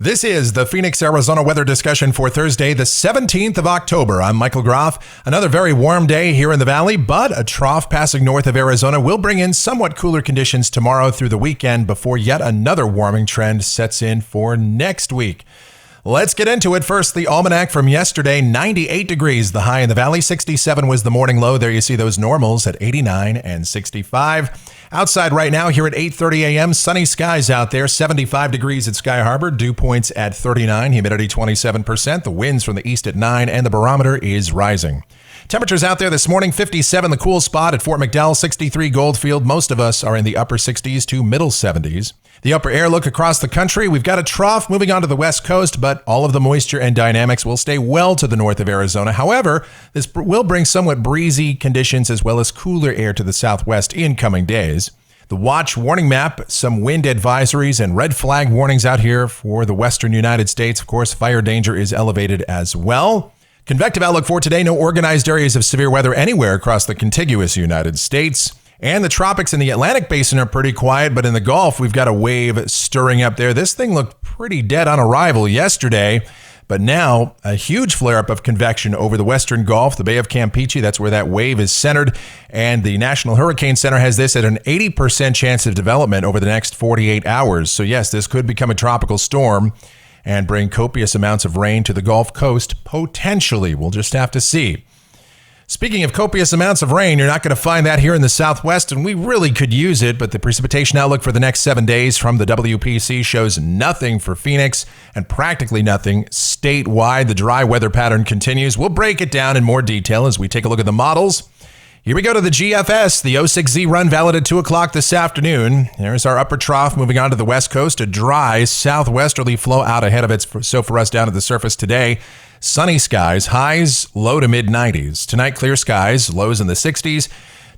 This is the Phoenix, Arizona weather discussion for Thursday, the 17th of October. I'm Michael Groff. Another very warm day here in the valley, but a trough passing north of Arizona will bring in somewhat cooler conditions tomorrow through the weekend before yet another warming trend sets in for next week. Let's get into it. First, the almanac from yesterday, 98 degrees, the high in the valley. 67 was the morning low. There you see those normals at 89 and 65. Outside right now here at 8:30 a.m., sunny skies out there, 75 degrees at Sky Harbor, dew points at 39, humidity 27%, the winds from the east at 9, and the barometer is rising. Temperatures out there this morning, 57 the cool spot at Fort McDowell, 63 Goldfield. Most of us are in the upper 60s to middle 70s. The upper air look across the country. We've got a trough moving onto the west coast, but all of the moisture and dynamics will stay well to the north of Arizona. However, this will bring somewhat breezy conditions as well as cooler air to the southwest in coming days. The watch warning map, some wind advisories and red flag warnings out here for the western United States. Of course, fire danger is elevated as well. Convective outlook for today, no organized areas of severe weather anywhere across the contiguous United States. And the tropics and the Atlantic basin are pretty quiet, but in the Gulf, we've got a wave stirring up there. This thing looked pretty dead on arrival yesterday, but now a huge flare-up of convection over the western Gulf, the Bay of Campeche. That's where that wave is centered. And the National Hurricane Center has this at an 80% chance of development over the next 48 hours. So yes, this could become a tropical storm and bring copious amounts of rain to the Gulf Coast, potentially. We'll just have to see. Speaking of copious amounts of rain, you're not going to find that here in the Southwest, and we really could use it, but the precipitation outlook for the next 7 days from the WPC shows nothing for Phoenix and practically nothing statewide. The dry weather pattern continues. We'll break it down in more detail as we take a look at the models. Here we go to the GFS, the 06Z run valid at 2 o'clock this afternoon. There's our upper trough moving on to the west coast, a dry southwesterly flow out ahead of it. So for us down at the surface today, sunny skies, highs low to mid 90s. Tonight, clear skies, lows in the 60s.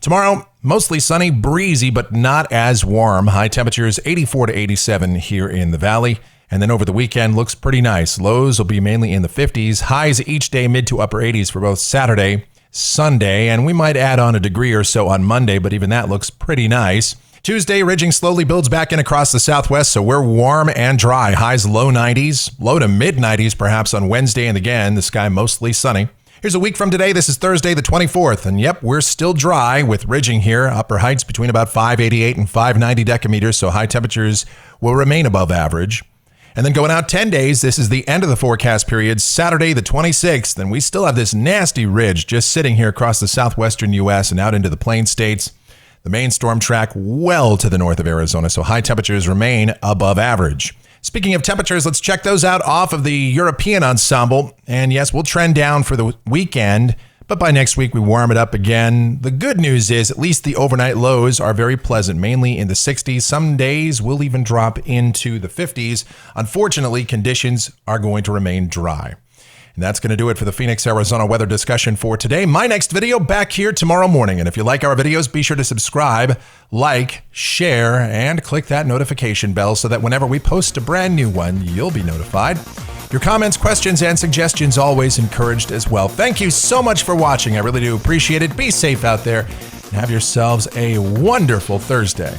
Tomorrow, mostly sunny, breezy, but not as warm. High temperatures 84 to 87 here in the valley. And then over the weekend, looks pretty nice. Lows will be mainly in the 50s. Highs each day mid to upper 80s for both Saturday, Sunday, and we might add on a degree or so on Monday, but even that looks pretty nice. Tuesday, ridging slowly builds back in across the southwest, so we're warm and dry. Highs low 90s, low to mid 90s perhaps on Wednesday, and again, the sky mostly sunny. Here's a week from today. This is Thursday the 24th, and yep, we're still dry with ridging here. Upper heights between about 588 and 590 decameters, so high temperatures will remain above average. And then going out 10 days, this is the end of the forecast period, Saturday the 26th, and we still have this nasty ridge just sitting here across the southwestern U.S. and out into the plain states. The main storm track well to the north of Arizona, so high temperatures remain above average. Speaking of temperatures, let's check those out off of the European ensemble. And yes, we'll trend down for the weekend, but by next week we warm it up again. The good news is at least the overnight lows are very pleasant, mainly in the 60s. Some days will even drop into the 50s. Unfortunately, conditions are going to remain dry. And that's going to do it for the Phoenix, Arizona weather discussion for today. My next video back here tomorrow morning. And if you like our videos, be sure to subscribe, like, share, and click that notification bell so that whenever we post a brand new one, you'll be notified. Your comments, questions, and suggestions always encouraged as well. Thank you so much for watching. I really do appreciate it. Be safe out there and have yourselves a wonderful Thursday.